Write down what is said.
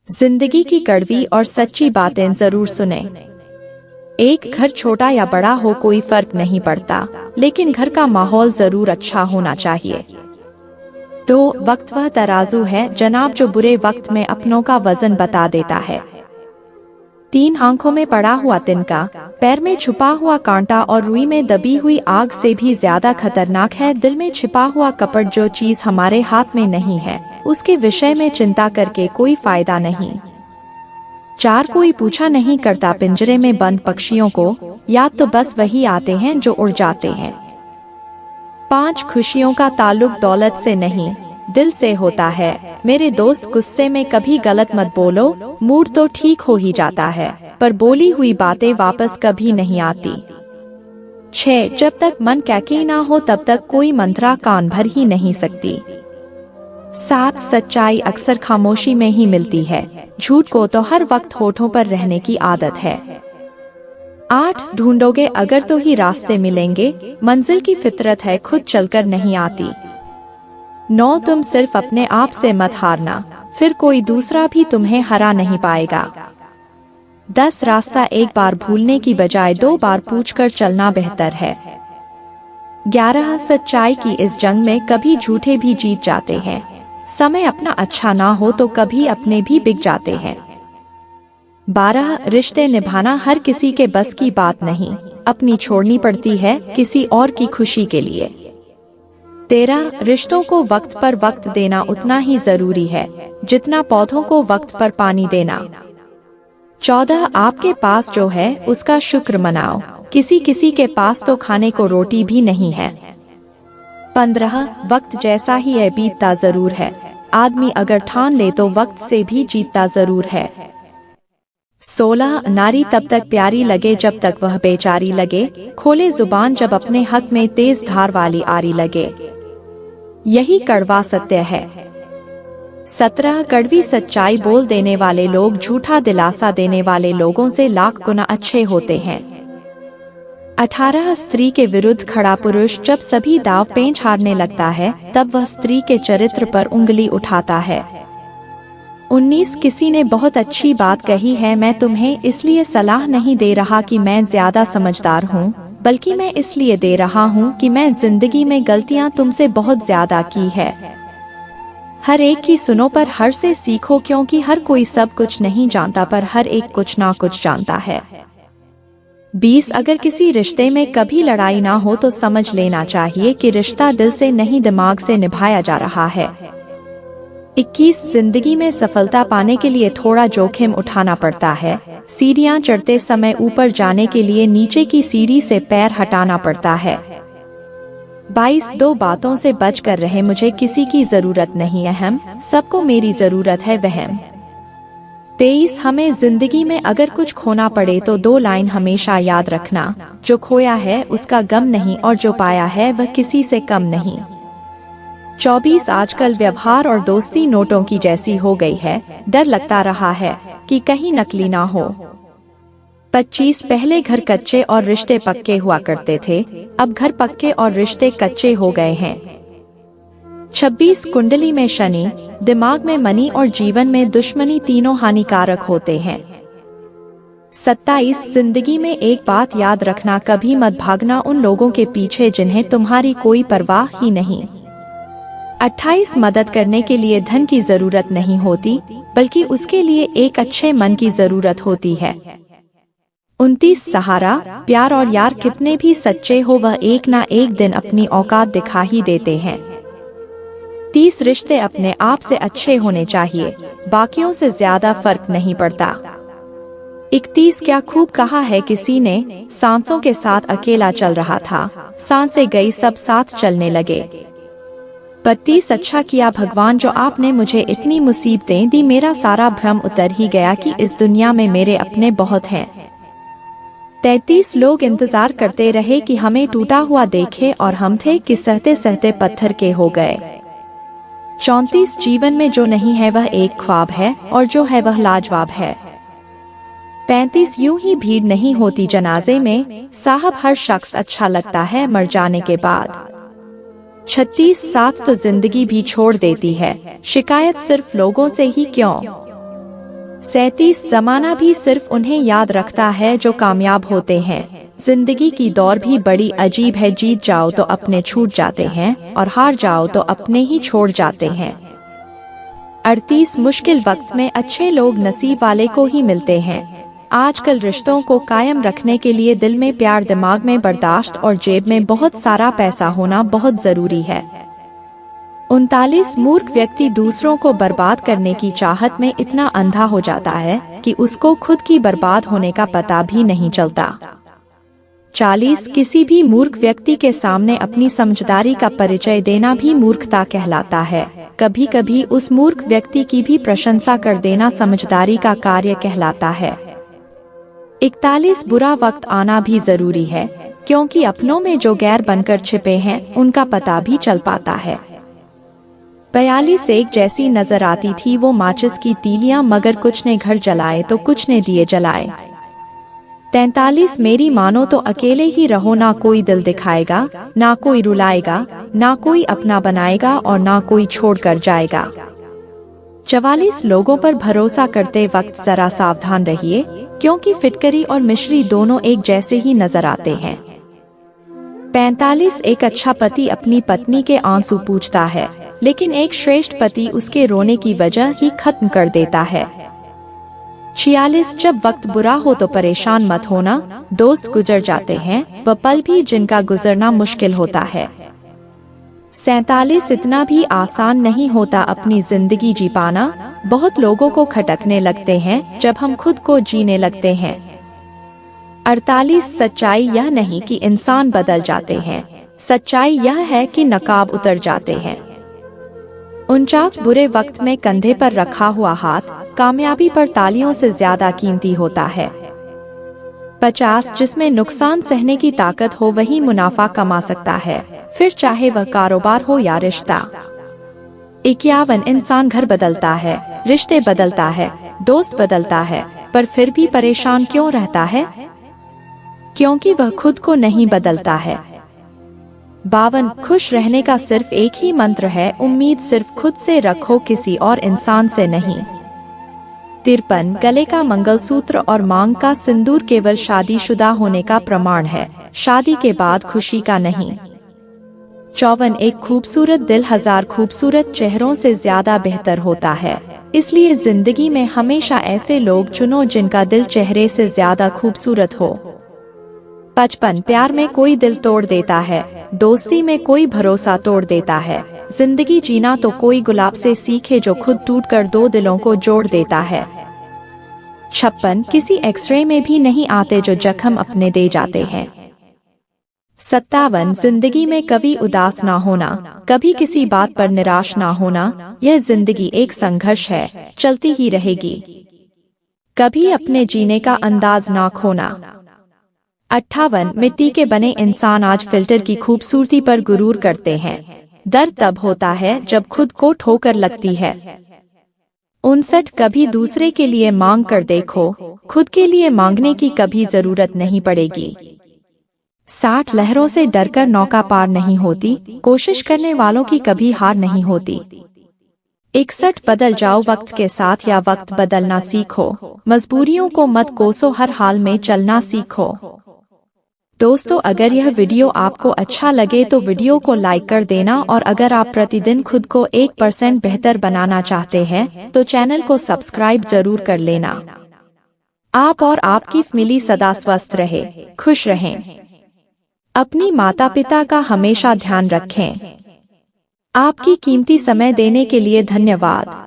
जिंदगी की कड़वी और सच्ची बातें जरूर सुने। एक घर छोटा या बड़ा हो कोई फर्क नहीं पड़ता, लेकिन घर का माहौल जरूर अच्छा होना चाहिए। तो वक्त वह तराजू है जनाब जो बुरे वक्त में अपनों का वजन बता देता है। तीन आंखों में पड़ा हुआ तिनका, पैर में छुपा हुआ कांटा और रुई में दबी हुई आग से भी ज्यादा खतरनाक है दिल में छिपा हुआ कपट। जो चीज हमारे हाथ में नहीं है उसके विषय में चिंता करके कोई फायदा नहीं। चार कोई पूछा नहीं करता पिंजरे में बंद पक्षियों को, याद तो बस वही आते हैं जो उड़ जाते हैं। पांच खुशियों का ताल्लुक दौलत से नहीं दिल से होता है। मेरे दोस्त गुस्से में कभी गलत मत बोलो, मूड तो ठीक हो ही जाता है पर बोली हुई बातें वापस कभी नहीं आती। 6 जब तक मन कैकी ना हो तब तक कोई मंत्रा कान भर ही नहीं सकती। 7 सच्चाई अक्सर खामोशी में ही मिलती है, झूठ को तो हर वक्त होठों पर रहने की आदत है। 8 ढूंढोगे अगर तो ही रास्ते मिलेंगे, मंजिल की फितरत है खुद चलकर नहीं आती। 9 तुम सिर्फ अपने आप से मत हारना, फिर कोई दूसरा भी तुम्हें हरा नहीं पाएगा। 10 रास्ता एक बार भूलने की बजाय 2 बार पूछकर चलना बेहतर है। 11 सच्चाई की इस जंग में कभी झूठे भी जीत जाते हैं, समय अपना अच्छा ना हो तो कभी अपने भी बिक जाते हैं। 12 रिश्ते निभाना हर किसी के बस की बात नहीं, अपनी छोड़नी पड़ती है किसी और की खुशी के लिए। 13 रिश्तों को वक्त पर वक्त देना उतना ही जरूरी है जितना पौधों को वक्त पर पानी देना। 14 आपके पास जो है उसका शुक्र मनाओ, किसी किसी के पास तो खाने को रोटी भी नहीं है। 15 वक्त जैसा ही है बीतता जरूर है, आदमी अगर ठान ले तो वक्त से भी जीतता जरूर है। 16 नारी तब तक प्यारी लगे जब तक वह बेचारी लगे, खोले जुबान जब अपने हक में तेज धार वाली आरी लगे, यही कड़वा सत्य है। 17 कड़वी सच्चाई बोल देने वाले लोग झूठा दिलासा देने वाले लोगों से लाख गुना अच्छे होते हैं। 18 स्त्री के विरुद्ध खड़ा पुरुष जब सभी दाव पेंच हारने लगता है तब वह स्त्री के चरित्र पर उंगली उठाता है। 19 किसी ने बहुत अच्छी बात कही है, मैं तुम्हें इसलिए सलाह नहीं दे रहा कि मैं ज्यादा समझदार हूँ, बल्कि मैं इसलिए दे रहा हूँ कि मैं जिंदगी में गलतियाँ तुमसे बहुत ज्यादा की है। हर एक की सुनो पर हर से सीखो, क्योंकि हर कोई सब कुछ नहीं जानता पर हर एक कुछ ना कुछ जानता है। 20 अगर किसी रिश्ते में कभी लड़ाई ना हो तो समझ लेना चाहिए कि रिश्ता दिल से नहीं दिमाग से निभाया जा रहा है। 21 जिंदगी में सफलता पाने के लिए थोड़ा जोखिम उठाना पड़ता है, सीढ़ियां चढ़ते समय ऊपर जाने के लिए नीचे की सीढ़ी से पैर हटाना पड़ता है। 22 दो बातों से बच कर रहे, मुझे किसी की जरूरत नहीं अहम, सबको मेरी जरूरत है वहम। 23 हमें जिंदगी में अगर कुछ खोना पड़े तो 2 लाइन हमेशा याद रखना, जो खोया है उसका गम नहीं और जो पाया है वह किसी से कम नहीं। 24 आजकल व्यवहार और दोस्ती नोटों की जैसी हो गई है, डर लगता रहा है कि कहीं नकली ना हो। 25 पहले घर कच्चे और रिश्ते पक्के हुआ करते थे, अब घर पक्के और रिश्ते कच्चे हो गए हैं। 26 कुंडली में शनि, दिमाग में मनी और जीवन में दुश्मनी तीनों हानिकारक होते हैं। 27 जिंदगी में एक बात याद रखना, कभी मत भागना उन लोगों के पीछे जिन्हें तुम्हारी कोई परवाह ही नहीं। 28 मदद करने के लिए धन की जरूरत नहीं होती, बल्कि उसके लिए एक अच्छे मन की जरूरत होती है। 29 सहारा, प्यार और यार कितने भी सच्चे हो वह एक ना एक दिन अपनी औकात दिखा ही देते हैं। 30 रिश्ते अपने आप से अच्छे होने चाहिए, बाकियों से ज्यादा फर्क नहीं पड़ता। 31 क्या खूब कहा है किसी ने, सांसों के साथ अकेला चल रहा था, सांसें गई सब साथ चलने लगे। 32 अच्छा किया भगवान जो आपने मुझे इतनी मुसीबतें दी, मेरा सारा भ्रम उतर ही गया कि इस दुनिया में मेरे अपने बहुत हैं। 33 लोग इंतजार करते रहे कि हमें टूटा हुआ देखे और हम थे कि सहते सहते पत्थर के हो गए। 34 जीवन में जो नहीं है वह एक ख्वाब है और जो है वह लाजवाब है। 35 यूं ही भीड़ नहीं होती जनाजे में, साहब हर शख्स अच्छा लगता है मर जाने के बाद। 36 साथ तो जिंदगी भी छोड़ देती है, शिकायत सिर्फ लोगों से ही क्यों। 37 जमाना भी सिर्फ उन्हें याद रखता है जो कामयाब होते हैं। जिंदगी की दौड़ भी बड़ी अजीब है, जीत जाओ तो अपने छूट जाते हैं और हार जाओ तो अपने ही छोड़ जाते हैं। 38 मुश्किल वक्त में अच्छे लोग नसीब वाले को ही मिलते हैं। आजकल रिश्तों को कायम रखने के लिए दिल में प्यार, दिमाग में बर्दाश्त और जेब में बहुत सारा पैसा होना बहुत जरूरी है। 39 मूर्ख व्यक्ति दूसरों को बर्बाद करने की चाहत में इतना अंधा हो जाता है कि उसको खुद की बर्बाद होने का पता भी नहीं चलता। 40 किसी भी मूर्ख व्यक्ति के सामने अपनी समझदारी का परिचय देना भी मूर्खता कहलाता है। कभी कभी उस मूर्ख व्यक्ति की भी प्रशंसा कर देना समझदारी का कार्य कहलाता है। 41 बुरा वक्त आना भी जरूरी है, क्योंकि अपनों में जो गैर बनकर छिपे हैं उनका पता भी चल पाता है। 42 एक जैसी नजर आती थी वो माचिस की तीलियां, मगर कुछ ने घर जलाए तो कुछ ने दिए जलाए। 43 मेरी मानो तो अकेले ही रहो, ना कोई दिल दिखाएगा, ना कोई रुलाएगा, ना कोई अपना बनाएगा और ना कोई छोड़ कर जाएगा। 44 लोगों पर भरोसा करते वक्त जरा सावधान रहिए, क्योंकि फिटकरी और मिश्री दोनों एक जैसे ही नजर आते हैं। 45 एक अच्छा पति अपनी पत्नी के आंसू पूछता है, लेकिन एक श्रेष्ठ पति उसके रोने की वजह ही खत्म कर देता है। 46 जब वक्त बुरा हो तो परेशान मत होना, दोस्त गुजर जाते हैं वह पल भी जिनका गुजरना मुश्किल होता है। 47 इतना भी आसान नहीं होता अपनी जिंदगी जी पाना, बहुत लोगों को खटकने लगते हैं जब हम खुद को जीने लगते हैं। 48 सच्चाई यह नहीं कि इंसान बदल जाते हैं, सच्चाई यह है कि नकाब उतर जाते हैं। 49 बुरे वक्त में कंधे पर रखा हुआ हाथ कामयाबी पर तालियों से ज्यादा कीमती होता है। 50 जिसमें नुकसान सहने की ताकत हो वही मुनाफा कमा सकता है, फिर चाहे वह कारोबार हो या रिश्ता। 51 इंसान घर बदलता है, रिश्ते बदलता है, दोस्त बदलता है, पर फिर भी परेशान क्यों रहता है? क्योंकि वह खुद को नहीं बदलता है। 52 खुश रहने का सिर्फ एक ही मंत्र है, उम्मीद सिर्फ खुद से रखो, किसी और इंसान से नहीं। 53 गले का मंगलसूत्र और मांग का सिंदूर केवल शादीशुदा होने का प्रमाण है, शादी के बाद खुशी का नहीं। 54 एक खूबसूरत दिल 1000 खूबसूरत चेहरों से ज्यादा बेहतर होता है, इसलिए जिंदगी में हमेशा ऐसे लोग चुनो जिनका दिल चेहरे से ज्यादा खूबसूरत हो। 55 प्यार में कोई दिल तोड़ देता है, दोस्ती में कोई भरोसा तोड़ देता है, जिंदगी जीना तो कोई गुलाब से सीखे जो खुद टूटकर दो दिलों को जोड़ देता है। 56 किसी एक्सरे में भी नहीं आते जो जख्म अपने दे जाते हैं। 57 जिंदगी में कभी उदास ना होना, कभी किसी बात पर निराश ना होना, यह जिंदगी एक संघर्ष है, चलती ही रहेगी। कभी अपने जीने का अंदाज ना खोना। 58 मिट्टी के बने इंसान आज फिल्टर की खूबसूरती पर गुरूर करते हैं, दर्द तब होता है जब खुद को ठोकर लगती है। 59 कभी दूसरे के लिए मांग कर देखो, खुद के लिए मांगने की कभी जरूरत नहीं पड़ेगी। 60 लहरों से डरकर नौका पार नहीं होती, कोशिश करने वालों की कभी हार नहीं होती। 61 बदल जाओ वक्त के साथ या वक्त बदलना सीखो, मजबूरियों को मत कोसो, हर हाल में चलना सीखो। दोस्तों अगर यह वीडियो आपको अच्छा लगे तो वीडियो को लाइक कर देना, और अगर आप प्रतिदिन खुद को 1% बेहतर बनाना चाहते हैं तो चैनल को सब्सक्राइब जरूर कर लेना। आप और आपकी फैमिली सदा स्वस्थ रहे, खुश रहें। अपनी माता पिता का हमेशा ध्यान रखें। आपकी कीमती समय देने के लिए धन्यवाद।